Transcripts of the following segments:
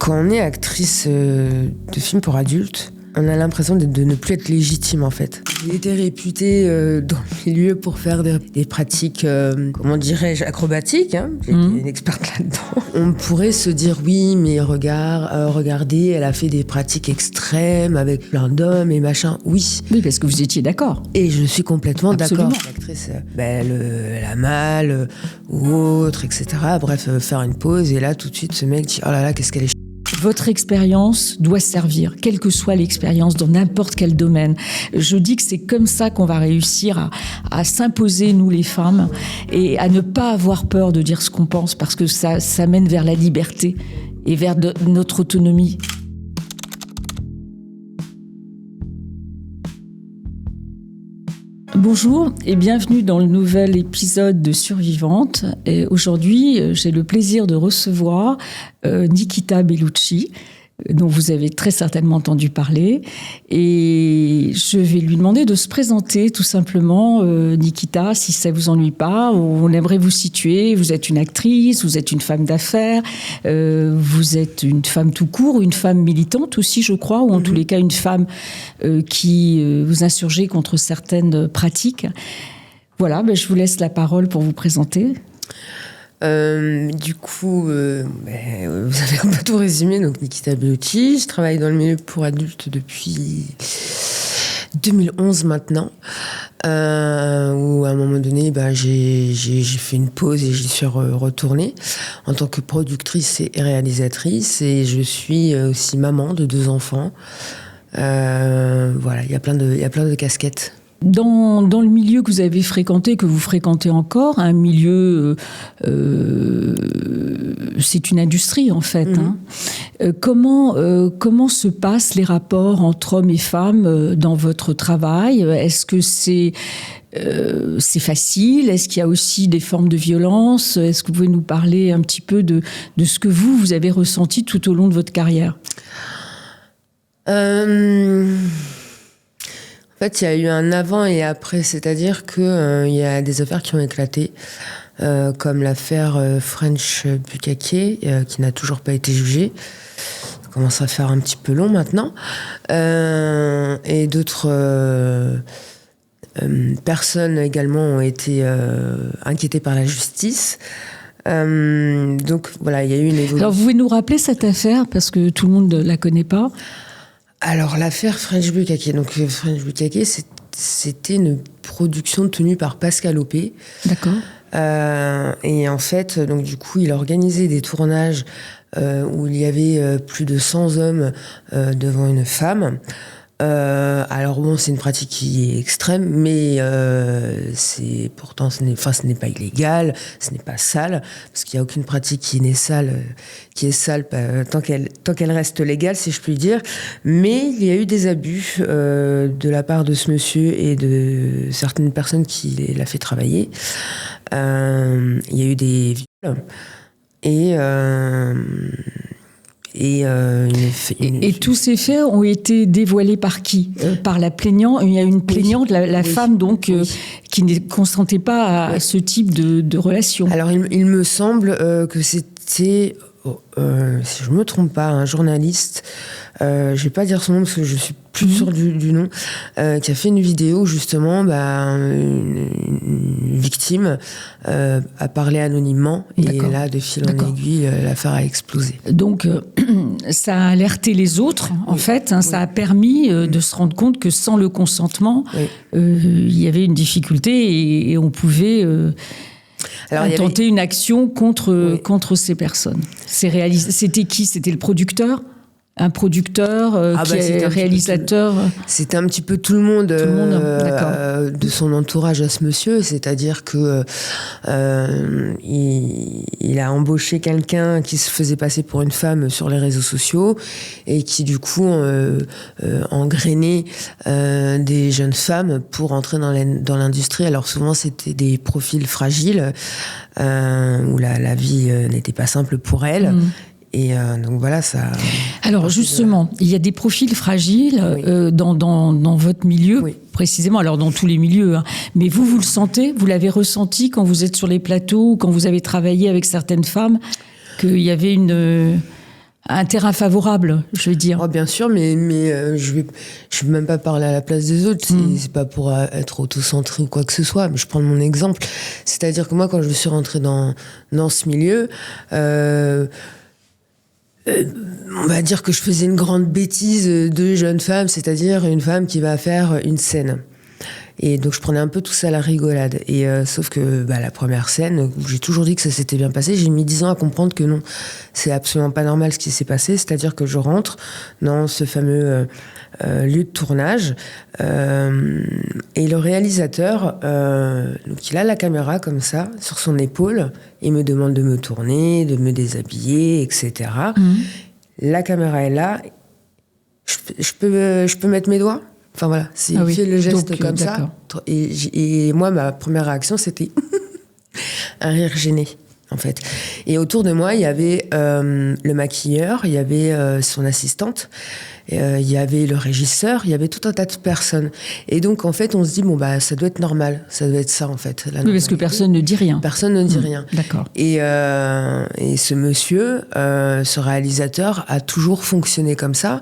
Quand on est actrice de films pour adultes, on a l'impression de ne plus être légitime en fait. J'ai été réputée dans le milieu pour faire des pratiques, comment dirais-je, acrobatiques. J'ai été une experte là-dedans. On pourrait se dire oui, mais regardez, elle a fait des pratiques extrêmes avec plein d'hommes et machin. Oui. Oui, parce que vous étiez d'accord. Et je suis complètement Absolument. d'accord. L'actrice, elle a mal ou autre, etc. Bref, faire une pause et là tout de suite ce mec dit oh là là, qu'est-ce qu'elle est. Votre expérience doit servir, quelle que soit l'expérience, dans n'importe quel domaine. Je dis que c'est comme ça qu'on va réussir à s'imposer, nous les femmes, et à ne pas avoir peur de dire ce qu'on pense, parce que ça mène vers la liberté et vers notre autonomie. Bonjour et bienvenue dans le nouvel épisode de Survivante. Et aujourd'hui, j'ai le plaisir de recevoir Nikita Bellucci, dont vous avez très certainement entendu parler. Et je vais lui demander de se présenter tout simplement. Nikita, si ça vous ennuie pas, on aimerait vous situer. Vous êtes une actrice, vous êtes une femme d'affaires, vous êtes une femme tout court, une femme militante aussi, je crois, ou en tous les cas une femme qui vous insurgez contre certaines pratiques. Voilà, je vous laisse la parole pour vous présenter. Du coup, vous avez un peu tout résumé. Donc, Nikita Bellucci, je travaille dans le milieu pour adultes depuis 2011 maintenant. Où à un moment donné, j'ai fait une pause et j'y suis retournée en tant que productrice et réalisatrice. Et je suis aussi maman de 2 enfants. Voilà, il y a plein de casquettes. Dans le milieu que vous avez fréquenté, que vous fréquentez encore, un milieu, c'est une industrie en fait. Comment se passent les rapports entre hommes et femmes dans votre travail ? Est-ce que c'est facile ? Est-ce qu'il y a aussi des formes de violence ? Est-ce que vous pouvez nous parler un petit peu de ce que vous avez ressenti tout au long de votre carrière ? En fait, il y a eu un avant et après, c'est-à-dire que y a des affaires qui ont éclaté, comme l'affaire French Bukkake, qui n'a toujours pas été jugée. Ça commence à faire un petit peu long maintenant. Et d'autres personnes également ont été inquiétées par la justice. Donc voilà, il y a eu une évolution. Alors, vous pouvez nous rappeler cette affaire, parce que tout le monde ne la connaît pas. Alors, l'affaire French Bukkake. Donc, French Bukkake, c'était une production tenue par Pascal Opé. D'accord. Et en fait, donc, du coup, il organisait des tournages où il y avait plus de 100 hommes devant une femme. Alors bon, c'est une pratique qui est extrême, mais ce n'est pas illégal, ce n'est pas sale, parce qu'il n'y a aucune pratique qui est sale tant qu'elle reste légale, si je puis dire. Mais il y a eu des abus de la part de ce monsieur et de certaines personnes qui l'a fait travailler. Il y a eu des viols et tous ces faits ont été dévoilés par qui ? Par la plaignante. Il y a une plaignante, la femme donc, qui ne consentait pas à ce type de relation. Alors il me semble que c'était, si je ne me trompe pas, un journaliste, je ne vais pas dire son nom parce que je suis plus sûre du nom, qui a fait une vidéo justement, une victime a parlé anonymement. D'accord. Et là, de fil en aiguille, l'affaire a explosé. Donc ça a alerté les autres, en fait. Ça a permis de se rendre compte que sans le consentement, il y avait une difficulté et on pouvait intenter une action contre ces personnes. C'était qui ? C'était le producteur ? Un producteur réalisateur. C'était un petit peu tout le monde de son entourage à ce monsieur, c'est-à-dire que il a embauché quelqu'un qui se faisait passer pour une femme sur les réseaux sociaux et qui du coup engrainait des jeunes femmes pour entrer dans l'industrie. Alors souvent c'était des profils fragiles où la vie n'était pas simple pour elles. Et donc voilà, ça... Alors justement, il y a des profils fragiles dans votre milieu, précisément, alors dans tous les milieux, mais vous le sentez, vous l'avez ressenti quand vous êtes sur les plateaux, quand vous avez travaillé avec certaines femmes, qu'il y avait un terrain favorable, je veux dire. Oh, bien sûr, mais je vais même pas parler à la place des autres. C'est pas pour être autocentré ou quoi que ce soit. Mais je prends mon exemple. C'est-à-dire que moi, quand je suis rentrée dans ce milieu, on va dire que je faisais une grande bêtise de jeune femme, c'est-à-dire une femme qui va faire une scène. Et donc je prenais un peu tout ça à la rigolade. Et sauf que la première scène, où j'ai toujours dit que ça s'était bien passé, j'ai mis 10 ans à comprendre que non, c'est absolument pas normal ce qui s'est passé. C'est-à-dire que je rentre dans ce fameux lieu de tournage et le réalisateur, donc il a la caméra comme ça sur son épaule, il me demande de me tourner, de me déshabiller, etc. La caméra est là, je peux mettre mes doigts. Enfin voilà, c'est fait le geste donc, comme ça. Et moi, ma première réaction, c'était un rire gêné, en fait. Et autour de moi, il y avait le maquilleur, il y avait son assistante, il y avait le régisseur, il y avait tout un tas de personnes. Et donc, en fait, on se dit, ça doit être normal, ça doit être ça, en fait. Oui, parce que personne ne dit rien. Personne ne dit rien. D'accord. Et ce monsieur, ce réalisateur, a toujours fonctionné comme ça.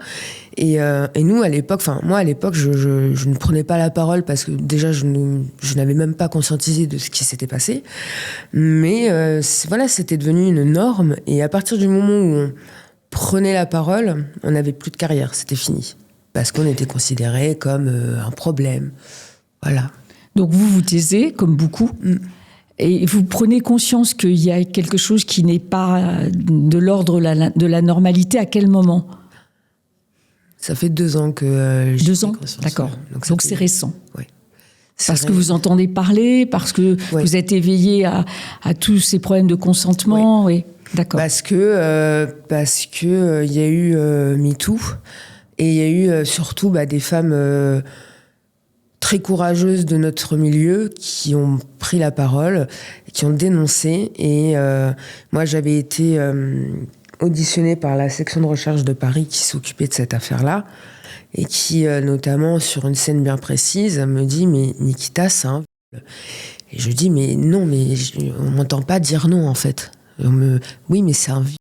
Et nous, à l'époque, moi, à l'époque, je ne prenais pas la parole parce que déjà, je n'avais même pas conscientisé de ce qui s'était passé. Mais c'était devenu une norme. Et à partir du moment où on prenait la parole, on n'avait plus de carrière, c'était fini. Parce qu'on était considéré comme un problème. Voilà. Donc vous vous taisez, comme beaucoup. Et vous prenez conscience qu'il y a quelque chose qui n'est pas de l'ordre de la normalité. À quel moment ? Ça fait 2 ans que j'ai 2 ans, d'accord. Donc c'est récent. Oui. Parce que vous entendez parler, parce que vous êtes éveillé à tous ces problèmes de consentement. Oui. D'accord. Parce que il y a eu MeToo et il y a eu surtout des femmes très courageuses de notre milieu qui ont pris la parole, qui ont dénoncé. Et moi, j'avais été auditionnée par la section de recherche de Paris qui s'occupait de cette affaire-là et qui, notamment sur une scène bien précise, me dit « Mais Nikita, c'est un viol ». Et je dis « Mais non, on m'entend pas dire non, en fait. » Oui, mais c'est un viol.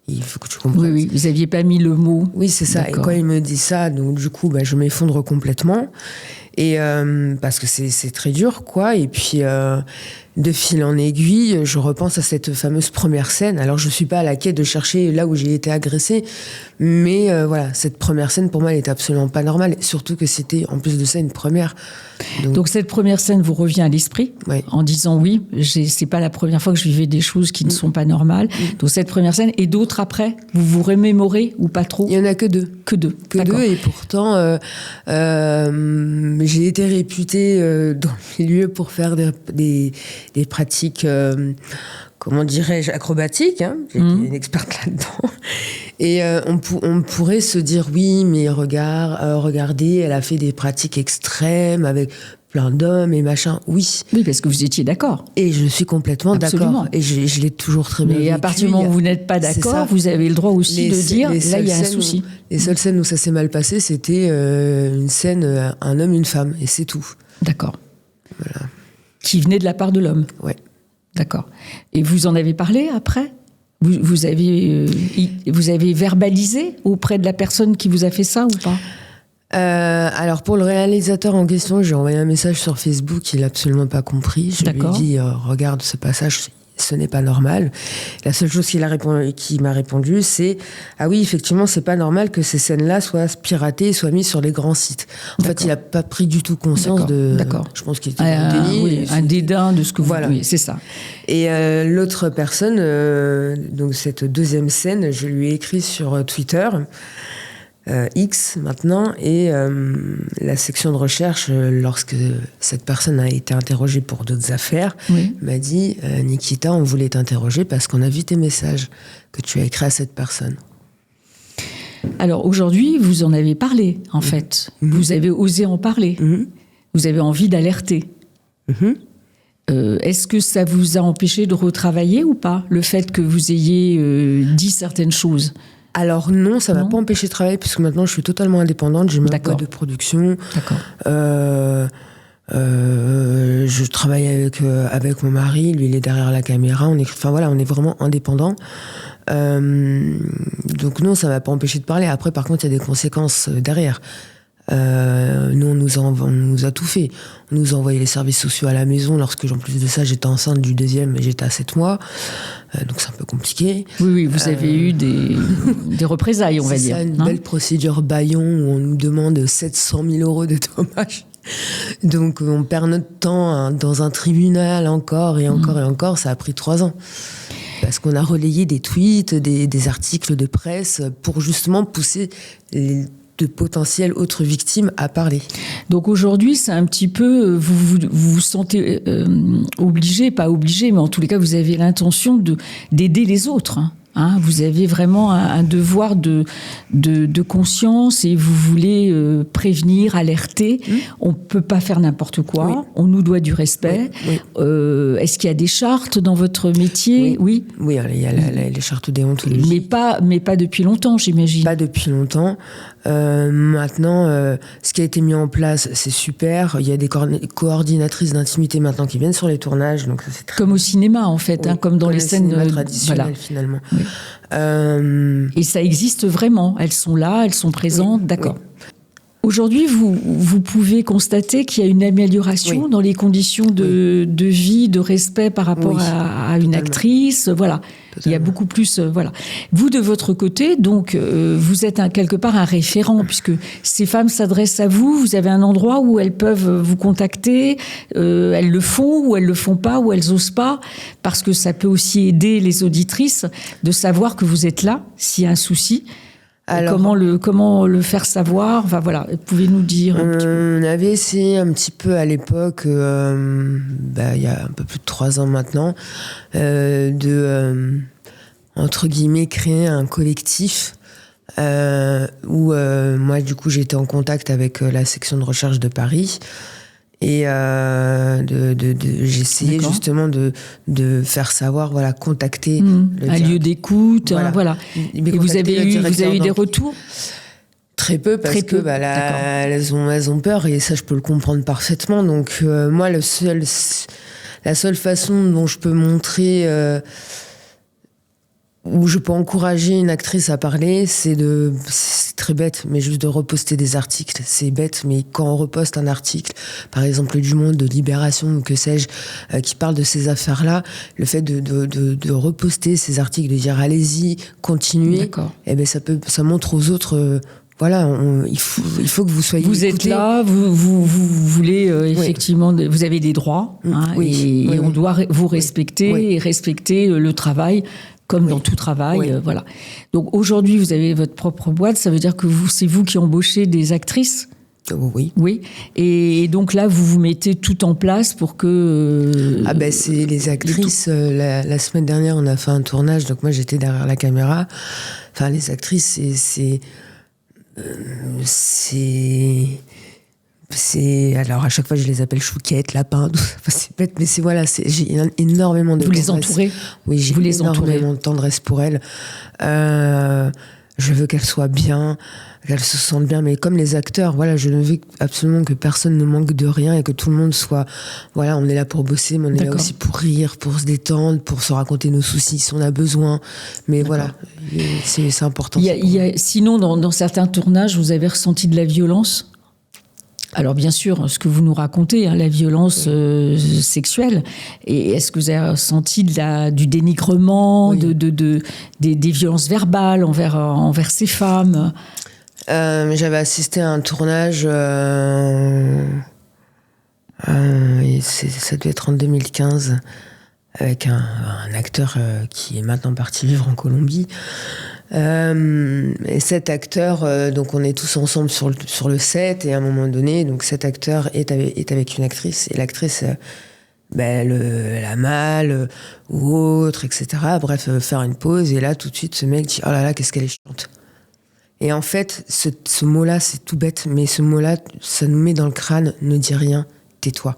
Il faut que tu comprennes. Oui, vous n'aviez pas mis le mot. Oui, c'est ça. D'accord. Et quand il me dit ça, donc du coup, je m'effondre complètement. Et parce que c'est très dur, quoi. Et puis, de fil en aiguille, je repense à cette fameuse première scène. Alors, je suis pas à la quête de chercher là où j'ai été agressée, mais cette première scène, pour moi, elle était absolument pas normale. Surtout que c'était, en plus de ça, une première. Donc cette première scène vous revient à l'esprit, en disant oui, c'est pas la première fois que je vivais des choses qui ne sont pas normales. Donc cette première scène, et d'autres après, vous vous remémorez ou pas trop ? Il y en a que 2. Que 2. Que 2, et pourtant, j'ai été réputée dans le milieu pour faire des pratiques, comment dirais-je, acrobatiques. J'étais une experte là-dedans. Et on pourrait se dire, oui, mais regardez, elle a fait des pratiques extrêmes avec plein d'hommes et machin. Oui. Oui, parce que vous étiez d'accord. Et je suis complètement d'accord. Et je l'ai toujours très bien vécu. Mais à partir du moment où vous n'êtes pas d'accord, vous avez le droit aussi de dire, là, il y a un souci. Les seules scènes où ça s'est mal passé, c'était une scène, un homme, une femme, et c'est tout. D'accord. Voilà. Qui venait de la part de l'homme. Ouais. D'accord. Et vous en avez parlé après ? Vous avez verbalisé auprès de la personne qui vous a fait ça ou pas ? Alors pour le réalisateur en question, j'ai envoyé un message sur Facebook, il n'a absolument pas compris. Je lui ai dit, regarde ce passage, ce n'est pas normal. La seule chose qu'il m'a répondu, c'est « Ah oui, effectivement, c'est pas normal que ces scènes-là soient piratées et soient mises sur les grands sites. » En fait, il n'a pas pris du tout conscience de... D'accord. Je pense qu'il était dans le déni. Oui, un dédain de ce que vous... Voilà. Oui, c'est ça. Et l'autre personne, donc cette deuxième scène, je lui ai écrit sur Twitter... X maintenant, et la section de recherche, lorsque cette personne a été interrogée pour d'autres affaires, m'a dit Nikita, on voulait t'interroger parce qu'on a vu tes messages que tu as écrits à cette personne. Alors aujourd'hui, vous en avez parlé, en fait. Vous avez osé en parler. Vous avez envie d'alerter. Est-ce que ça vous a empêché de retravailler ou pas, le fait que vous ayez dit certaines choses ? Alors non, ça ne m'a pas empêché de travailler, puisque maintenant je suis totalement indépendante, j'ai ma boîte de production. D'accord. Je travaille avec mon mari, lui il est derrière la caméra, on est vraiment indépendants. Donc non, ça m'a pas empêché de parler. Après, par contre, il y a des conséquences derrière. Nous, on nous a tout fait. On nous a envoyé les services sociaux à la maison lorsque, en plus de ça, j'étais enceinte du deuxième et j'étais à 7 mois. Donc c'est un peu compliqué. Oui, vous avez eu des représailles, on va dire. C'est ça, une belle procédure bâillon où on nous demande 700 000 € de dommages. Donc on perd notre temps dans un tribunal encore et encore et encore. Ça a pris 3 ans. Parce qu'on a relayé des tweets, des articles de presse pour justement pousser de potentielles autres victimes à parler. Donc aujourd'hui, c'est un petit peu, vous sentez obligé, pas obligé, mais en tous les cas, vous avez l'intention d'aider les autres. Hein, vous avez vraiment un devoir de conscience et vous voulez prévenir, alerter. On ne peut pas faire n'importe quoi. Oui. On nous doit du respect. Oui. Est-ce qu'il y a des chartes dans votre métier ? Oui. Oui, il y a les chartes déontologiques. Mais pas depuis longtemps, j'imagine. Pas depuis longtemps. Maintenant, ce qui a été mis en place, c'est super. Il y a des coordinatrices d'intimité maintenant qui viennent sur les tournages. Donc ça, c'est très... Comme au cinéma, en fait, hein, comme dans les scènes traditionnelles, finalement. Oui. Et ça existe vraiment. Elles sont là, elles sont présentes, d'accord. Oui. Aujourd'hui, vous pouvez constater qu'il y a une amélioration dans les conditions de vie, de respect par rapport à une actrice. Voilà. Totalement. Il y a beaucoup plus. Voilà. Vous, de votre côté, donc, vous êtes quelque part un référent, puisque ces femmes s'adressent à vous. Vous avez un endroit où elles peuvent vous contacter. Elles le font, ou elles le font pas, ou elles osent pas, parce que ça peut aussi aider les auditrices de savoir que vous êtes là s'il y a un souci. Alors, comment le faire savoir ? Enfin, voilà, pouvez-nous dire un petit peu. On avait essayé un petit peu à l'époque, il y a un peu plus de 3 ans maintenant, entre guillemets, créer un collectif où moi, du coup, j'étais en contact avec la section de recherche de Paris. Et j'essayais justement de faire savoir, voilà, contacter un lieu d'écoute, voilà. Et vous avez eu des retours ? Très peu, parce que elles ont peur, et ça je peux le comprendre parfaitement. Donc moi, la seule façon dont je peux montrer où je peux encourager une actrice à parler, c'est très bête, mais juste de reposter des articles. C'est bête, mais quand on reposte un article, par exemple du Monde, de Libération, ou que sais-je, qui parle de ces affaires-là, le fait de reposter ces articles, de dire allez-y, continuez, ça montre aux autres. Voilà, il faut que vous soyez écoutés. Êtes là, vous voulez effectivement, vous avez des droits, et on doit vous respecter et respecter le travail. Comme dans tout travail, voilà. Donc aujourd'hui, vous avez votre propre boîte, ça veut dire que c'est vous qui embauchez des actrices ? Oui. Oui. Et donc là, vous vous mettez tout en place pour que... c'est les actrices. La semaine dernière, on a fait un tournage, donc moi j'étais derrière la caméra. Enfin, les actrices, alors à chaque fois je les appelle chouquettes, lapins, c'est bête, mais j'ai énormément de tendresse. Vous les entourez ? Oui, j'ai énormément de tendresse pour elles. Je veux qu'elles soient bien, qu'elles se sentent bien, mais comme les acteurs, voilà, je ne veux absolument que personne ne manque de rien et que tout le monde soit, voilà, on est là pour bosser, mais on est là aussi pour rire, pour se détendre, pour se raconter nos soucis si on a besoin. Mais voilà, c'est important. Sinon, dans certains tournages, vous avez ressenti de la violence ? Alors bien sûr, ce que vous nous racontez, la violence sexuelle, et est-ce que vous avez ressenti du dénigrement, des violences verbales envers ces femmes ? J'avais assisté à un tournage, ça devait être en 2015, avec un acteur qui est maintenant parti vivre en Colombie. Et cet acteur, donc on est tous ensemble sur le set, et à un moment donné, donc cet acteur est avec une actrice, et l'actrice elle a mal ou autre, etc. Bref, faire une pause, et là tout de suite ce mec dit oh là là, qu'est-ce qu'elle est chiante. Et en fait, ce mot-là, c'est tout bête, mais ce mot-là, ça nous met dans le crâne, ne dis rien, tais-toi.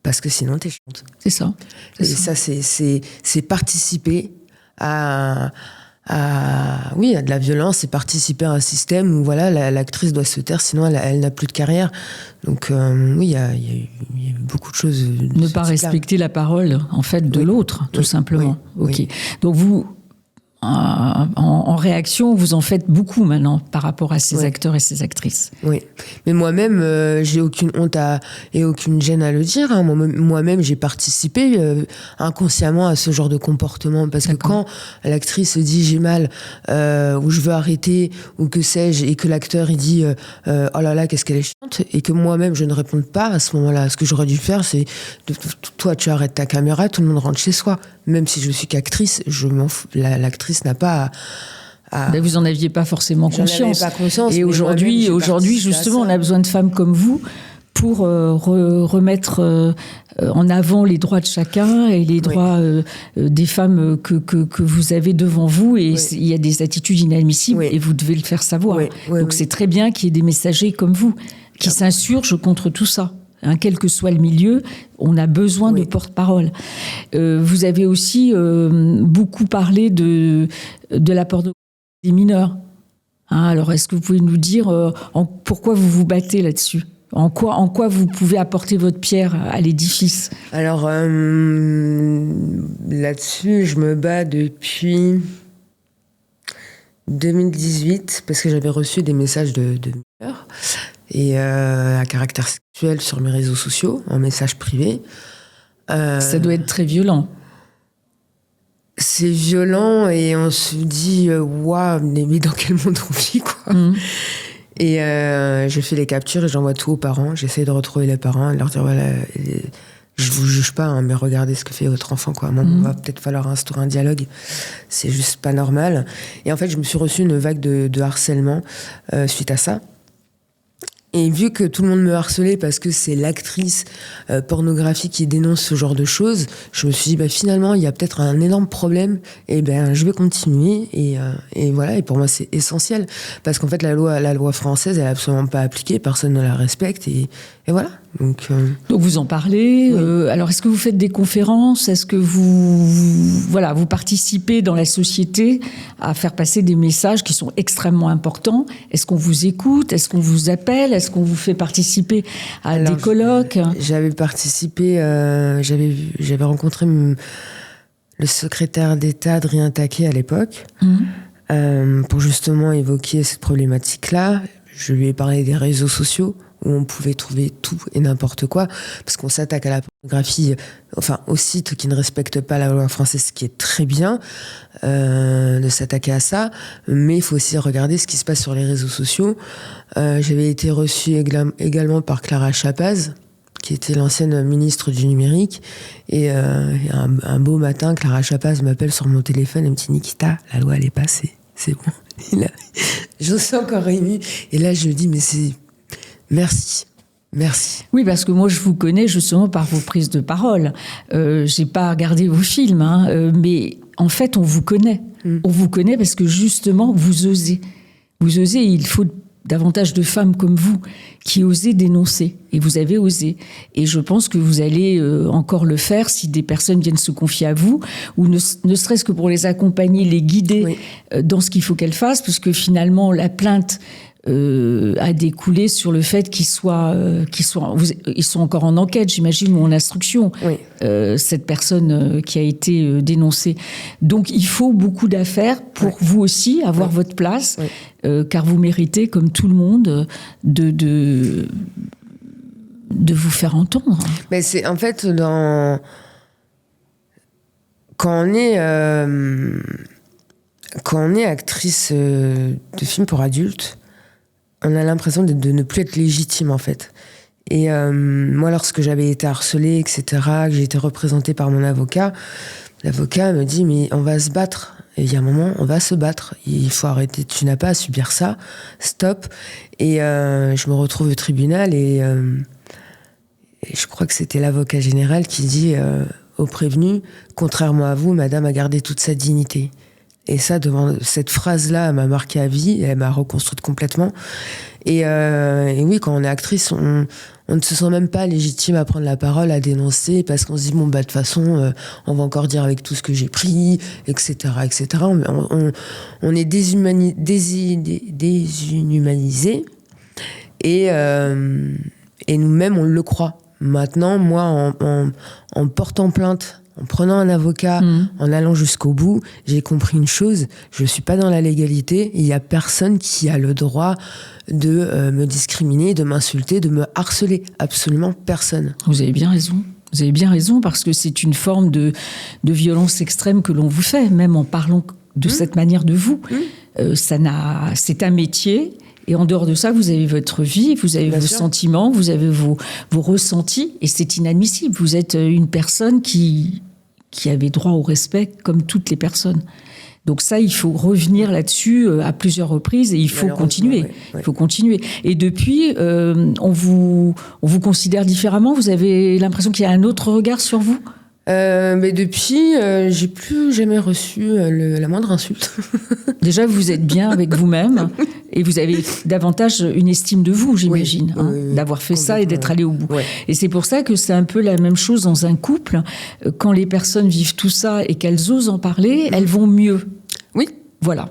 Parce que sinon, t'es chiante. C'est ça. Ça, c'est participer à à de la violence et participer à un système où voilà, l'actrice doit se taire, sinon elle n'a plus de carrière. Donc oui, il y a eu beaucoup de choses. Ne pas respecter la parole, en fait, de l'autre, tout simplement. Oui, ok. oui. Donc vous, en réaction, vous en faites beaucoup maintenant par rapport à ces acteurs et ces actrices. Oui, mais moi-même, j'ai aucune honte et aucune gêne à le dire. Hein. Moi-même, j'ai participé inconsciemment à ce genre de comportement. Parce que quand l'actrice dit « j'ai mal » ou « je veux arrêter » ou que sais-je, et que l'acteur il dit « oh là là, qu'est-ce qu'elle est chiante » et que moi-même, je ne réponde pas à ce moment-là. Ce que j'aurais dû faire, c'est « toi, tu arrêtes ta caméra, tout le monde rentre chez soi ». Même si je suis qu'actrice, je m'en fous. L'actrice n'a pas Ben vous n'en aviez pas forcément conscience. Pas conscience. Et aujourd'hui, justement, on a besoin de femmes comme vous pour remettre en avant les droits de chacun et les droits des femmes que vous avez devant vous. Et il y a des attitudes inadmissibles et vous devez le faire savoir. Donc c'est très bien qu'il y ait des messagers comme vous qui s'insurgent contre tout ça. Hein, quel que soit le milieu, on a besoin de porte-parole. Vous avez aussi beaucoup parlé de la pornographie des mineurs. Hein, alors, est-ce que vous pouvez nous dire pourquoi vous vous battez là-dessus ? En quoi vous pouvez apporter votre pierre à l'édifice ? Alors, là-dessus, je me bats depuis 2018, parce que j'avais reçu des messages de mineurs et à caractère sexuel sur mes réseaux sociaux, en message privé. Ça doit être très violent. C'est violent et on se dit waouh, mais dans quel monde on vit, quoi. Et je fais les captures et j'envoie tout aux parents. J'essaie de retrouver les parents et de leur dire voilà, je vous juge pas, hein, mais regardez ce que fait votre enfant, quoi. Il va peut-être falloir instaurer un dialogue. C'est juste pas normal. Et en fait, je me suis reçu une vague de harcèlement suite à ça. Et vu que tout le monde me harcelait parce que c'est l'actrice pornographique qui dénonce ce genre de choses, je me suis dit finalement il y a peut-être un énorme problème et je vais continuer et voilà. Et pour moi c'est essentiel parce qu'en fait la loi française elle est absolument pas appliquée, personne ne la respecte et voilà. Donc vous en parlez. Alors est-ce que vous faites des conférences ? Est-ce que vous participez dans la société à faire passer des messages qui sont extrêmement importants ? Est-ce qu'on vous écoute ? Est-ce qu'on vous appelle ? Est-ce qu'on vous fait participer à des colloques ? J'avais participé, j'avais rencontré le secrétaire d'État Adrien Taquet à l'époque pour justement évoquer cette problématique-là. Je lui ai parlé des réseaux sociaux où on pouvait trouver tout et n'importe quoi, parce qu'on s'attaque à la pornographie, enfin aux sites qui ne respectent pas la loi française, ce qui est très bien de s'attaquer à ça, mais il faut aussi regarder ce qui se passe sur les réseaux sociaux. J'avais été reçue également par Clara Chapaz, qui était l'ancienne ministre du numérique, et un beau matin, Clara Chapaz m'appelle sur mon téléphone et me dit « Nikita, la loi elle est passée, c'est bon ». Et là, je suis encore émue, et là je dis « mais c'est... Merci. » Oui, parce que moi, je vous connais justement par vos prises de parole. J'ai pas regardé vos films, mais en fait, on vous connaît. On vous connaît parce que justement, vous osez. Vous osez, et il faut davantage de femmes comme vous qui osez dénoncer. Et vous avez osé. Et je pense que vous allez encore le faire si des personnes viennent se confier à vous, ou ne serait-ce que pour les accompagner, les guider dans ce qu'il faut qu'elles fassent, parce que finalement, la plainte a découlé sur le fait ils sont encore en enquête, j'imagine, ou en instruction, cette personne qui a été dénoncée. Donc il faut beaucoup d'affaires pour vous aussi avoir votre place, car vous méritez, comme tout le monde, de vous faire entendre. Mais c'est en fait quand on est actrice de films pour adultes, on a l'impression de ne plus être légitime, en fait. Et moi, lorsque j'avais été harcelée, etc., que j'ai été représentée par mon avocat, l'avocat me dit « mais on va se battre ». Et il y a un moment, on va se battre. Il faut arrêter, tu n'as pas à subir ça, stop. Et je me retrouve au tribunal et je crois que c'était l'avocat général qui dit au prévenu « contrairement à vous, madame a gardé toute sa dignité ». Et ça, devant cette phrase-là, elle m'a marquée à vie, elle m'a reconstruite complètement. Et oui, quand on est actrice, on ne se sent même pas légitime à prendre la parole, à dénoncer, parce qu'on se dit, de toute façon, on va encore dire avec tout ce que j'ai pris, etc., etc. On est déshumanisé, et nous-mêmes, on le croit. Maintenant, moi, en portant plainte, en prenant un avocat, en allant jusqu'au bout, j'ai compris une chose, je ne suis pas dans la légalité, il n'y a personne qui a le droit de me discriminer, de m'insulter, de me harceler. Absolument personne. Vous avez bien raison. Vous avez bien raison, parce que c'est une forme de violence extrême que l'on vous fait, même en parlant de cette manière de vous. C'est un métier. Et en dehors de ça, vous avez votre vie, vous avez vos sentiments, vous avez vos ressentis, et c'est inadmissible. Vous êtes une personne qui avait droit au respect comme toutes les personnes. Donc ça, il faut revenir là-dessus à plusieurs reprises, et il faut continuer. Ouais. Il faut continuer. Et depuis, on vous considère différemment. Vous avez l'impression qu'il y a un autre regard sur vous ? Mais depuis, j'ai plus jamais reçu la moindre insulte. Déjà, vous êtes bien avec vous-même et vous avez davantage une estime de vous, j'imagine, oui, d'avoir fait ça et d'être allé au bout. Ouais. Et c'est pour ça que c'est un peu la même chose dans un couple. Quand les personnes vivent tout ça et qu'elles osent en parler, elles vont mieux. Oui. Voilà.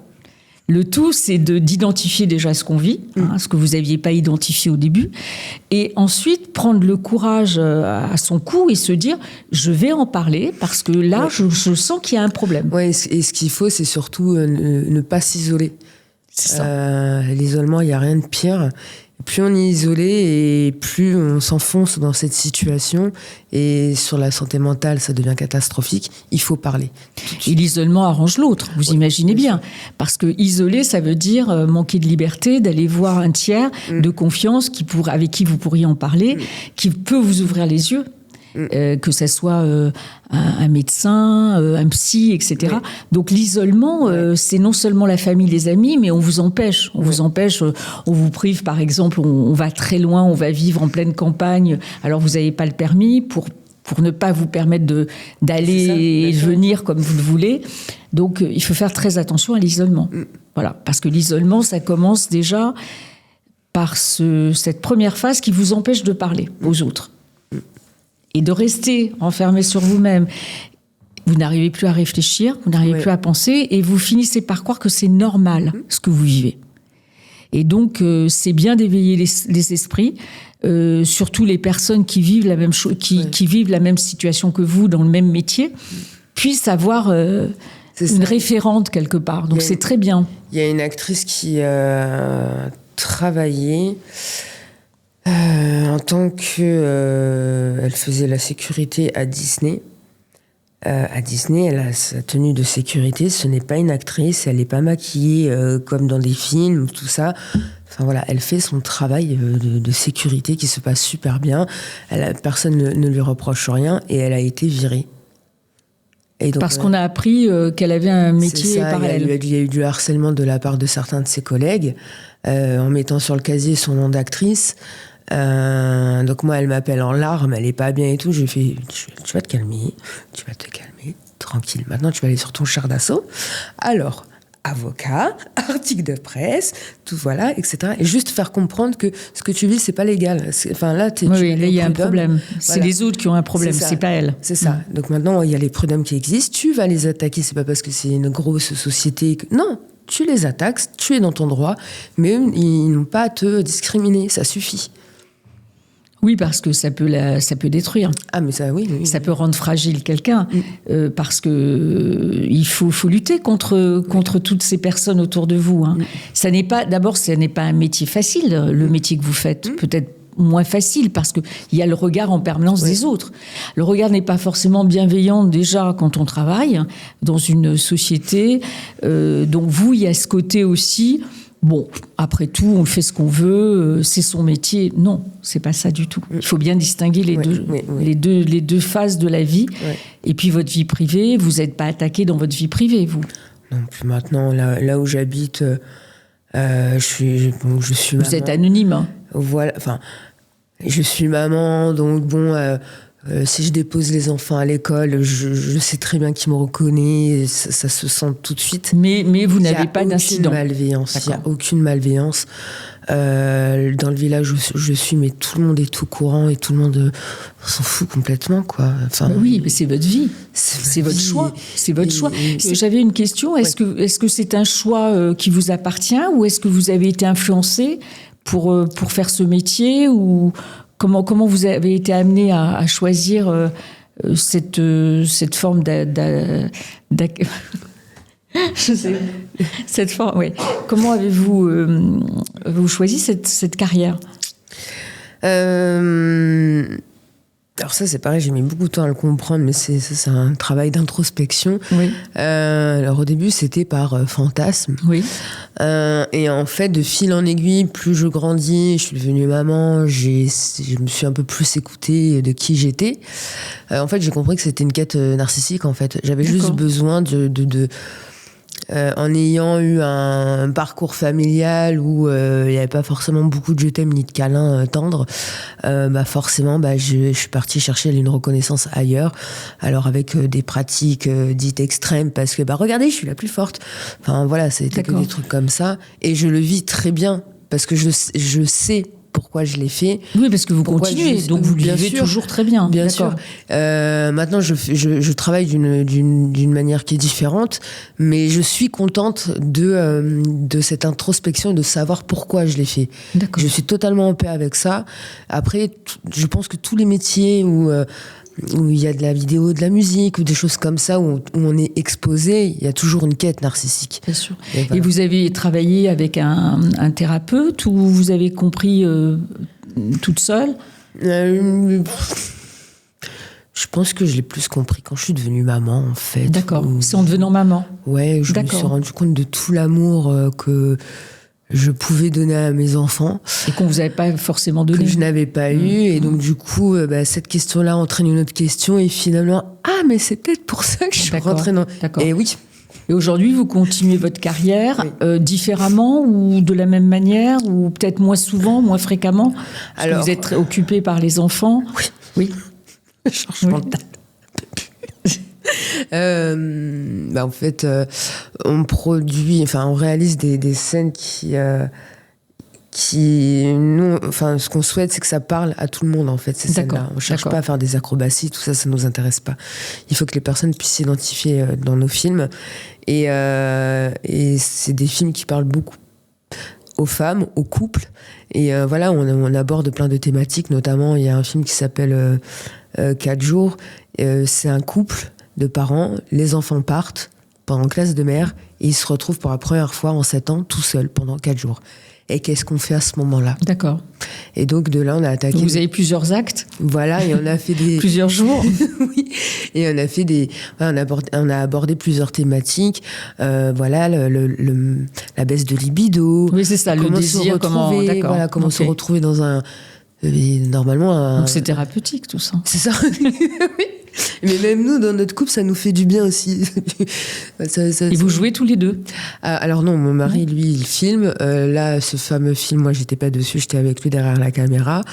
Le tout, c'est d'identifier déjà ce qu'on vit, ce que vous n'aviez pas identifié au début, et ensuite prendre le courage à son cou et se dire « je vais en parler parce que là, je sens qu'il y a un problème ». Oui, et ce qu'il faut, c'est surtout ne pas s'isoler. C'est ça. L'isolement, il n'y a rien de pire. Plus on est isolé et plus on s'enfonce dans cette situation, et sur la santé mentale, ça devient catastrophique. Il faut parler. Et l'isolement arrange l'autre, vous imaginez bien. Parce que isoler, ça veut dire manquer de liberté, d'aller voir un tiers de confiance avec qui vous pourriez en parler, qui peut vous ouvrir les yeux. Que ça soit un médecin, un psy, etc. Oui. Donc l'isolement, c'est non seulement la famille, les amis, mais on vous empêche. On vous empêche, on vous prive, par exemple, on va très loin, on va vivre en pleine campagne, alors vous n'avez pas le permis pour ne pas vous permettre d'aller et venir comme vous le voulez. Donc il faut faire très attention à l'isolement. Voilà, parce que l'isolement, ça commence déjà par cette première phase qui vous empêche de parler aux autres. Et de rester enfermé sur vous-même. Vous n'arrivez plus à réfléchir, vous n'arrivez plus à penser, et vous finissez par croire que c'est normal ce que vous vivez. Et donc, c'est bien d'éveiller les esprits, surtout les personnes qui vivent la même chose, qui vivent la même situation que vous dans le même métier, puissent avoir une référente quelque part. Donc, c'est très bien. Il y a une actrice qui travaillait en tant que... elle faisait la sécurité à Disney. À Disney, elle a sa tenue de sécurité. Ce n'est pas une actrice, elle n'est pas maquillée comme dans des films, tout ça. Enfin voilà, elle fait son travail de sécurité qui se passe super bien. Personne ne lui reproche rien, et elle a été virée. Et donc, parce qu'on a appris qu'elle avait un métier parallèle. Il y a eu du harcèlement de la part de certains de ses collègues, en mettant sur le casier son nom d'actrice. Donc moi, elle m'appelle en larmes, elle est pas bien et tout. Je lui fais, tu vas te calmer, tranquille. Maintenant, tu vas aller sur ton char d'assaut. Alors, avocat, article de presse, tout voilà, etc. Et juste faire comprendre que ce que tu vis, c'est pas légal. Enfin là, là, il y a un problème. Voilà. C'est les autres qui ont un problème, c'est pas elle. C'est ça. Donc maintenant, il y a les prud'hommes qui existent. Tu vas les attaquer. C'est pas parce que c'est une grosse société que... Non, tu les attaques. Tu es dans ton droit, mais ils n'ont pas à te discriminer. Ça suffit. Oui, parce que ça peut détruire. Ah, mais ça, oui. Ça peut rendre fragile quelqu'un, parce que il faut lutter contre toutes ces personnes autour de vous. Hein. Ça n'est pas un métier facile, le métier que vous faites. Peut-être moins facile, parce qu'il y a le regard en permanence des autres. Le regard n'est pas forcément bienveillant déjà quand on travaille dans une société. Donc vous, il y a ce côté aussi... Bon, après tout, on fait ce qu'on veut, c'est son métier. Non, c'est pas ça du tout. Il faut bien distinguer les deux phases de la vie. Et puis votre vie privée, vous n'êtes pas attaqué dans votre vie privée, vous. Non, puis maintenant, là où j'habite, je suis maman. Vous êtes anonyme. Hein. Voilà, enfin, je suis maman, donc bon, Si je dépose les enfants à l'école, je sais très bien qui me reconnaît, ça se sent tout de suite. Mais vous n'avez pas d'incident. Il n'y a aucune malveillance. Dans le village où je suis, mais tout le monde est tout courant et tout le monde s'en fout complètement, quoi. Enfin, oui, mais c'est votre vie. C'est votre choix. C'est votre choix. J'avais une question. Est-ce que c'est un choix qui vous appartient ou est-ce que vous avez été influencé pour faire ce métier ou comment vous avez été amené à choisir cette forme je sais. Cette forme, oui. Comment avez-vous vous choisi cette carrière ? Alors ça, c'est pareil, j'ai mis beaucoup de temps à le comprendre, mais c'est un travail d'introspection. Oui. Alors au début, c'était par fantasme. Oui. Et en fait, de fil en aiguille, plus je grandis, je suis devenue maman, je me suis un peu plus écoutée de qui j'étais. En fait, j'ai compris que c'était une quête narcissique, en fait. J'avais juste besoin en ayant eu un parcours familial où il n'y avait pas forcément beaucoup de je t'aime ni de câlins tendres, forcément je suis partie chercher une reconnaissance ailleurs, alors avec des pratiques dites extrêmes, parce que regardez, je suis la plus forte, enfin voilà, c'était que des trucs comme ça, et je le vis très bien parce que je sais pourquoi je l'ai fait. Oui, parce que vous continuez, donc vous le vivez toujours très bien. Bien sûr. Maintenant, je travaille d'une manière qui est différente, mais je suis contente de cette introspection et de savoir pourquoi je l'ai fait. D'accord. Je suis totalement en paix avec ça. Après, je pense que tous les métiers où il y a de la vidéo, de la musique ou des choses comme ça, où on est exposé, il y a toujours une quête narcissique. Bien sûr. Et vous avez travaillé avec un thérapeute ou vous avez compris toute seule ? Je pense que je l'ai plus compris quand je suis devenue maman, en fait. D'accord. C'est en devenant maman ? Ouais, je me suis rendu compte de tout l'amour que je pouvais donner à mes enfants. Et qu'on vous avait pas forcément donné. Que je n'avais pas eu. Et donc, du coup, cette question-là entraîne une autre question. Et finalement, mais c'est peut-être pour ça que je suis rentrée dans... D'accord. Et oui. Et aujourd'hui, vous continuez votre carrière différemment ou de la même manière ou peut-être moins souvent, moins fréquemment parce que vous êtes occupée par les enfants. Oui. Changement de date. En fait, on réalise des scènes qui nous, ce qu'on souhaite, c'est que ça parle à tout le monde, en fait, ces scènes-là. On cherche pas à faire des acrobaties, tout ça, ça nous intéresse pas. Il faut que les personnes puissent s'identifier dans nos films. Et c'est des films qui parlent beaucoup aux femmes, aux couples. Et on aborde plein de thématiques, notamment, il y a un film qui s'appelle 4 jours. C'est un couple de parents, les enfants partent pendant classe de mère et ils se retrouvent pour la première fois en 7 ans tout seuls pendant 4 jours. Et qu'est-ce qu'on fait à ce moment-là ? D'accord. Et donc de là, on a attaqué... Vous avez plusieurs actes ? Voilà, et on a fait des... plusieurs jours. Oui, et on a fait on a abordé plusieurs thématiques. La baisse de libido. Oui, c'est ça, le désir, comment se retrouver dans un... Normalement... Donc c'est thérapeutique, tout ça. C'est ça. Oui. Mais même nous, dans notre couple, ça nous fait du bien aussi. Et vous jouez tous les deux ? Alors non, mon mari, lui, il filme. Là, ce fameux film, moi, j'étais pas dessus, j'étais avec lui derrière la caméra.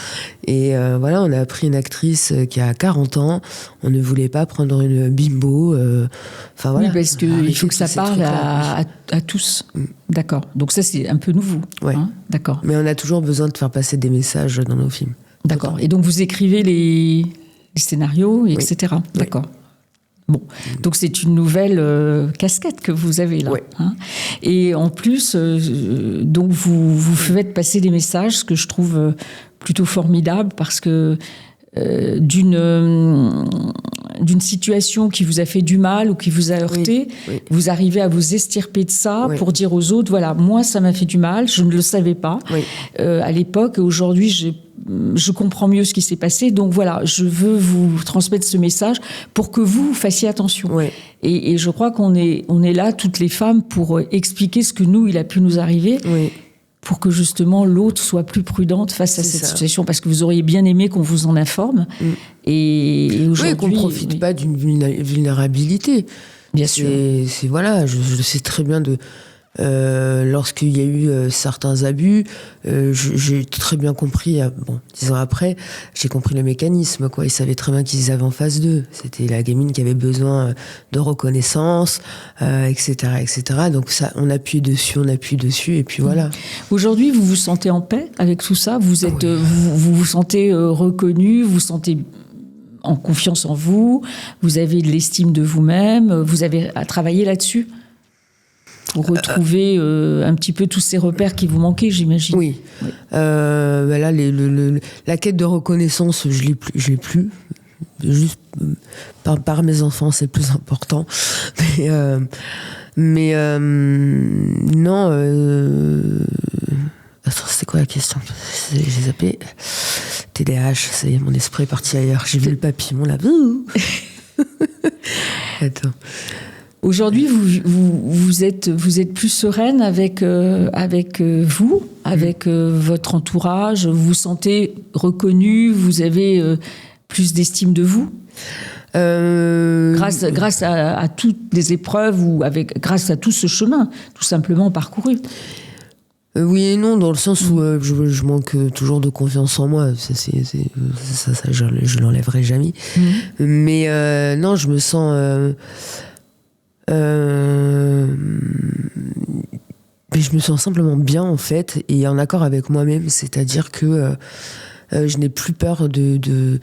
Et on a pris une actrice qui a 40 ans. On ne voulait pas prendre une bimbo. Oui, parce qu'il faut que ça parle à tous. D'accord. Donc ça, c'est un peu nouveau. Ouais. D'accord. Mais on a toujours besoin de faire passer des messages dans nos films. D'accord. Et donc, vous écrivez les scénarios, etc. Oui. D'accord. Bon, donc c'est une nouvelle casquette que vous avez là. Oui. Et en plus, donc vous faites passer des messages, ce que je trouve plutôt formidable, parce que d'une situation qui vous a fait du mal ou qui vous a heurté, vous arrivez à vous estirper de ça pour dire aux autres, voilà, moi ça m'a fait du mal, je ne le savais pas à l'époque, et aujourd'hui je comprends mieux ce qui s'est passé, donc voilà, je veux vous transmettre ce message pour que vous fassiez attention. Oui. Et je crois qu'on est là, toutes les femmes, pour expliquer ce que nous, il a pu nous arriver, pour que justement l'autre soit plus prudente face à cette situation, parce que vous auriez bien aimé qu'on vous en informe. Et aujourd'hui, qu'on ne profite pas d'une vulnérabilité. Bien sûr. Je sais très bien lorsqu'il y a eu certains abus, j'ai très bien compris, 10 ans après, j'ai compris le mécanisme, quoi. Ils savaient très bien qu'ils avaient en face d'eux. C'était la gamine qui avait besoin de reconnaissance, etc., etc. Donc ça, on appuie dessus, et puis voilà. Aujourd'hui, vous vous sentez en paix avec tout ça? Vous êtes, oui. Vous vous sentez reconnu, vous vous sentez en confiance en vous, vous avez de l'estime de vous-même, vous avez à travailler là-dessus pour retrouver un petit peu tous ces repères qui vous manquaient, j'imagine. Oui. Là, la quête de reconnaissance, je l'ai plus. Juste par mes enfants, c'est plus important. Mais non. Attends, c'était quoi la question? J'ai zappé. TDAH, ça y est, mon esprit est parti ailleurs. J'ai vu le papillon là. Attends. Aujourd'hui, vous êtes plus sereine avec vous, avec votre entourage. Vous vous sentez reconnue. Vous avez plus d'estime de vous. Grâce à toutes les épreuves ou grâce à tout ce chemin, tout simplement parcouru. Oui et non, dans le sens où je manque toujours de confiance en moi. Ça je l'enlèverai jamais. Mais non, je me sens... mais je me sens simplement bien, en fait, et en accord avec moi-même. C'est-à-dire que je n'ai plus peur du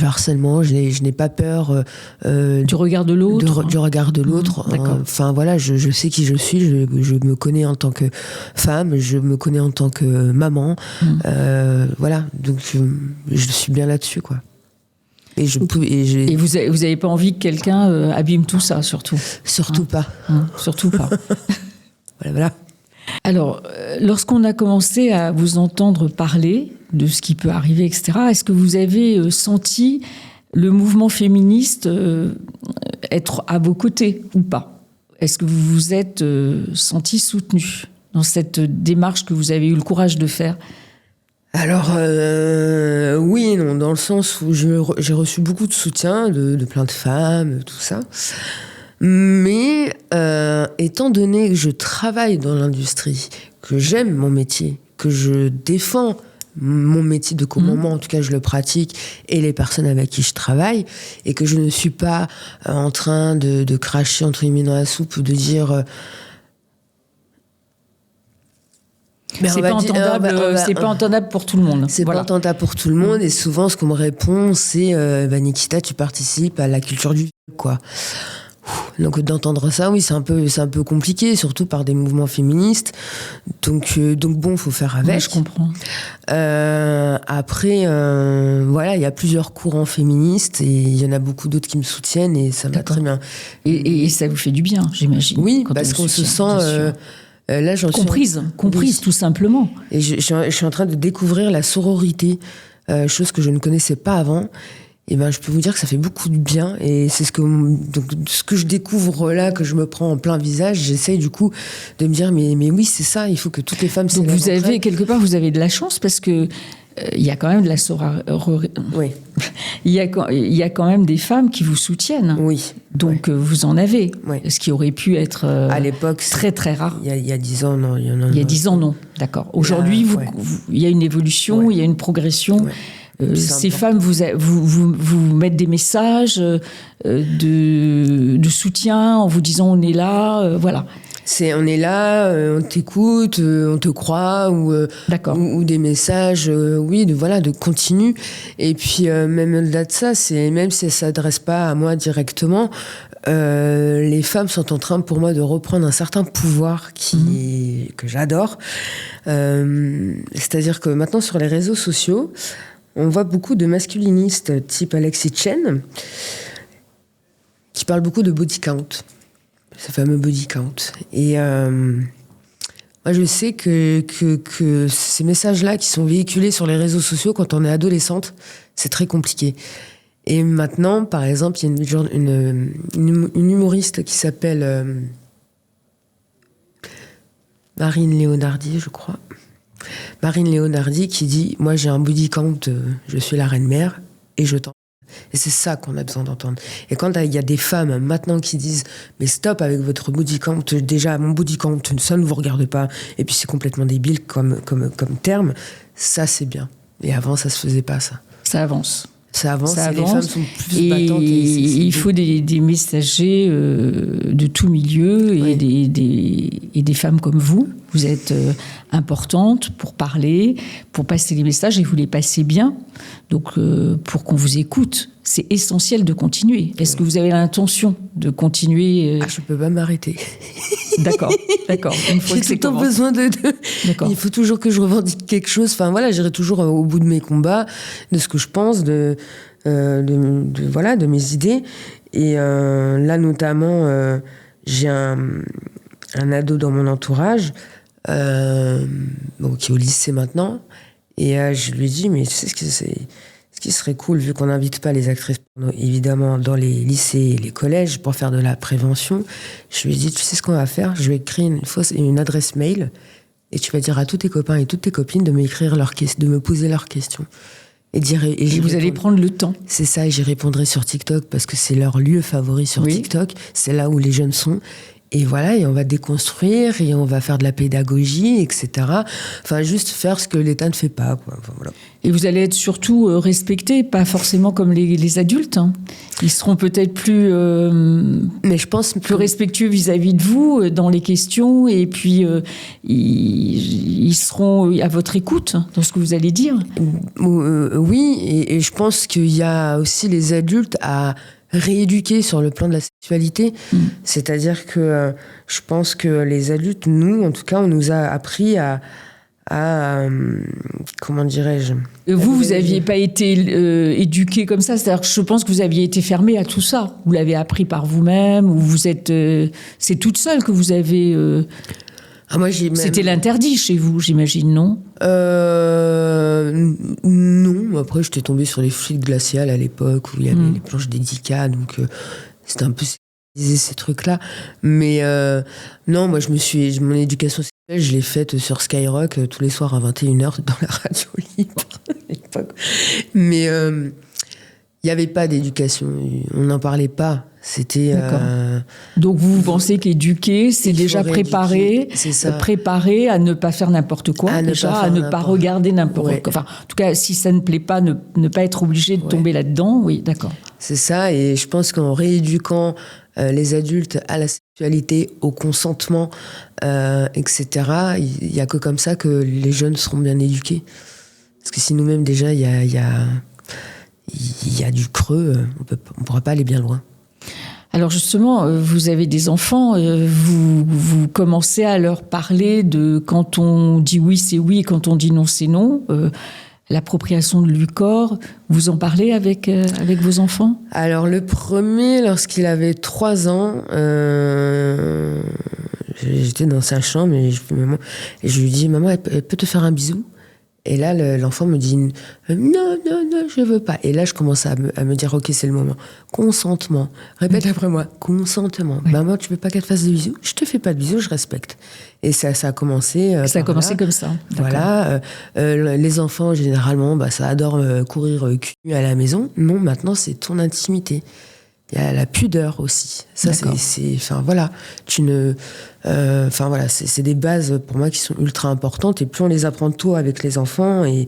harcèlement, je n'ai pas peur du regard de l'autre. Du regard de l'autre. Enfin voilà, je sais qui je suis, je me connais en tant que femme, je me connais en tant que maman. Voilà, donc je suis bien là-dessus, quoi. Et vous avez pas envie que quelqu'un abîme tout ça, surtout? Surtout pas. Surtout pas. Voilà. Alors, lorsqu'on a commencé à vous entendre parler de ce qui peut arriver, etc., est-ce que vous avez senti le mouvement féministe être à vos côtés ou pas? Est-ce que vous vous êtes senti soutenu dans cette démarche que vous avez eu le courage de faire? Alors, oui et non, dans le sens où j'ai reçu beaucoup de soutien de plein de femmes, tout ça. Mais étant donné que je travaille dans l'industrie, que j'aime mon métier, que je défends mon métier de moi, en tout cas je le pratique, et les personnes avec qui je travaille, et que je ne suis pas en train de cracher entre guillemets dans la soupe ou de dire... C'est pas entendable pour tout le monde. C'est pas entendable pour tout le monde, et souvent ce qu'on me répond, c'est Nikita, tu participes à la culture du quoi. Donc d'entendre ça, oui, c'est un peu compliqué, surtout par des mouvements féministes. Donc bon, faut faire avec. Ouais, je comprends. Après, voilà, il y a plusieurs courants féministes et il y en a beaucoup d'autres qui me soutiennent et ça va très bien. Et ça vous fait du bien, j'imagine. Oui, parce qu'on se sent là, comprise, oui. Tout simplement. Et je suis en train de découvrir la sororité, chose que je ne connaissais pas avant. Et ben, je peux vous dire que ça fait beaucoup de bien, et c'est ce que je découvre là, que je me prends en plein visage. J'essaye du coup de me dire mais oui, c'est ça, il faut que toutes les femmes s'élèvent. Donc quelque part vous avez de la chance, parce que il y a quand même de la sororité. Oui. Il y a quand même des femmes qui vous soutiennent. Oui. Donc vous en avez. Oui. Ce qui aurait pu être à l'époque très très rare. Il y a 10 ans, non. Il y a 10 ans, non. D'accord. Aujourd'hui, il y a une évolution, il y a une progression. Ouais. Ces femmes vous mettent des messages de soutien en vous disant on est là, voilà. On est là, on t'écoute, on te croit, ou des messages, de continu. Et puis même au-delà de ça, même si elles s'adressent pas à moi directement, les femmes sont en train pour moi de reprendre un certain pouvoir que j'adore. C'est-à-dire que maintenant sur les réseaux sociaux, on voit beaucoup de masculinistes type Alexis Chen qui parlent beaucoup de body count, ce fameux body count. Et moi, je sais que ces messages-là qui sont véhiculés sur les réseaux sociaux quand on est adolescente, c'est très compliqué. Et maintenant, par exemple, il y a une humoriste qui s'appelle Marine Leonardi, je crois. Marine Leonardi qui dit « Moi, j'ai un body count, je suis la reine-mère, et je t'en... » Et c'est ça qu'on a besoin d'entendre. Et quand il y a des femmes maintenant qui disent « Mais stop avec votre body count, déjà mon body count, ça ne vous regarde pas. » Et puis c'est complètement débile comme terme. Ça, c'est bien. Et avant, ça se faisait pas, ça. Ça avance. Ça avance, Ça et les avance. femmes sont plus battantes. Et il faut des messagers de tout milieu et, oui. des femmes comme vous. Vous êtes importantes pour parler, pour passer les messages, et vous les passez bien. Donc, pour qu'on vous écoute, c'est essentiel de continuer. Est-ce que vous avez l'intention de continuer je ne peux pas m'arrêter. D'accord. Une fois J'ai tout le temps besoin Il faut toujours que je revendique quelque chose. Enfin, voilà, j'irai toujours au bout de mes combats, de ce que je pense, de mes idées. Et là, notamment, j'ai un ado dans mon entourage, qui est au lycée maintenant. Et je lui ai dit, mais tu sais ce qui serait cool, vu qu'on n'invite pas les actrices porno, évidemment, dans les lycées et les collèges pour faire de la prévention, je lui ai dit, tu sais ce qu'on va faire ? Je vais créer une adresse mail et tu vas dire à tous tes copains et toutes tes copines de de me poser leurs questions. Et vous allez prendre le temps. C'est ça, et j'y répondrai sur TikTok parce que c'est leur lieu favori sur TikTok. C'est là où les jeunes sont. Et voilà, et on va déconstruire, et on va faire de la pédagogie, etc. Enfin, juste faire ce que l'État ne fait pas, quoi. Enfin, voilà. Et vous allez être surtout respectés, pas forcément comme les adultes. Hein. Ils seront peut-être plus, mais je pense plus respectueux vis-à-vis de vous dans les questions, et puis ils seront à votre écoute dans ce que vous allez dire. Oui, et je pense qu'il y a aussi les adultes à rééduquer sur le plan de la sexualité. C'est-à-dire que je pense que les adultes, nous, en tout cas, on nous a appris à comment dirais-je ? Vous n'aviez pas été éduqué comme ça. C'est-à-dire que je pense que vous aviez été fermé à tout ça. Vous l'avez appris par vous-même, ou vous êtes... c'est toute seule que vous avez... C'était l'interdit chez vous, j'imagine, non ? Non. Après, j'étais tombée sur les fluides glaciales à l'époque, où il y avait les planches d'Edica, donc c'était un peu ces trucs-là. Mais non, moi, mon éducation sexuelle, je l'ai faite sur Skyrock tous les soirs à 21h dans la radio libre à l'époque. Mais il n'y avait pas d'éducation, on n'en parlait pas. C'était. Donc vous pensez qu'éduquer, c'est déjà préparer à ne pas faire n'importe quoi, à ne pas regarder n'importe quoi. Enfin, en tout cas, si ça ne plaît pas, ne pas être obligé de tomber là-dedans. Oui, d'accord. C'est ça, et je pense qu'en rééduquant les adultes à la sexualité, au consentement, etc., il n'y a que comme ça que les jeunes seront bien éduqués. Parce que si nous-mêmes, déjà, il y a du creux, on ne pourra pas aller bien loin. Alors justement, vous avez des enfants, vous commencez à leur parler de quand on dit oui, c'est oui, et quand on dit non, c'est non. L'appropriation du corps, vous en parlez avec vos enfants ? Alors le premier, lorsqu'il avait 3 ans, j'étais dans sa chambre et je lui dis « Maman, elle peut te faire un bisou ?» Et là, l'enfant me dit non, je veux pas. Et là, je commence à me dire, ok, c'est le moment. Consentement. Répète après moi. Consentement. Oui. Maman, tu veux pas qu'elle te fasse des bisous ? Je te fais pas de bisous, je respecte. Et ça a commencé. Ça a commencé comme ça. Voilà. Les enfants, généralement, ça adore courir cul nu à la maison. Non, maintenant, c'est ton intimité. Il y a la pudeur aussi. Ça, enfin, voilà. Voilà, c'est des bases pour moi qui sont ultra importantes. Et plus on les apprend tôt avec les enfants, et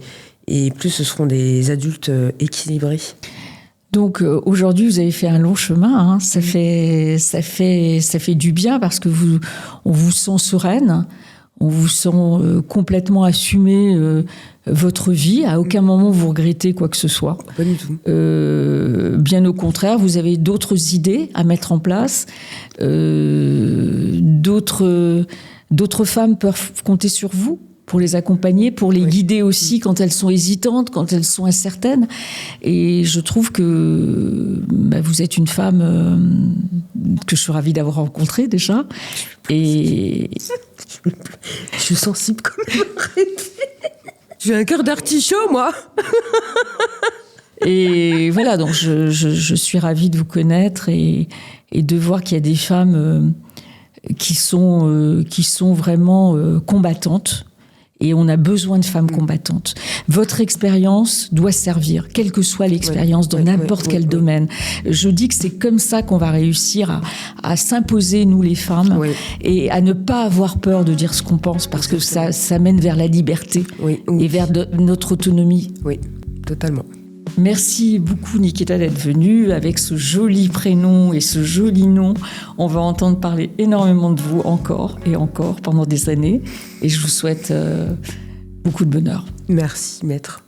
plus ce seront des adultes équilibrés. Donc aujourd'hui, vous avez fait un long chemin. Hein. Ça fait du bien parce que on vous sent sereine. On vous sent complètement assumer votre vie. À aucun moment vous regrettez quoi que ce soit. Pas du tout. Bien au contraire, vous avez d'autres idées à mettre en place. D'autres femmes peuvent compter sur vous pour les accompagner, pour les guider aussi quand elles sont hésitantes, quand elles sont incertaines. Et je trouve que vous êtes une femme que je suis ravie d'avoir rencontrée déjà. Et je suis sensible comme j'ai un cœur d'artichaut, moi. Et voilà, donc je suis ravie de vous connaître et de voir qu'il y a des femmes qui sont vraiment combattantes Et on a besoin de femmes combattantes. Votre expérience doit servir, quelle que soit l'expérience, dans n'importe quel domaine. Je dis que c'est comme ça qu'on va réussir à s'imposer, nous les femmes, et à ne pas avoir peur de dire ce qu'on pense, parce que ça mène vers la liberté et vers notre autonomie. Oui, totalement. Merci beaucoup Nikita d'être venue avec ce joli prénom et ce joli nom. On va entendre parler énormément de vous encore et encore pendant des années, et je vous souhaite beaucoup de bonheur. Merci maître.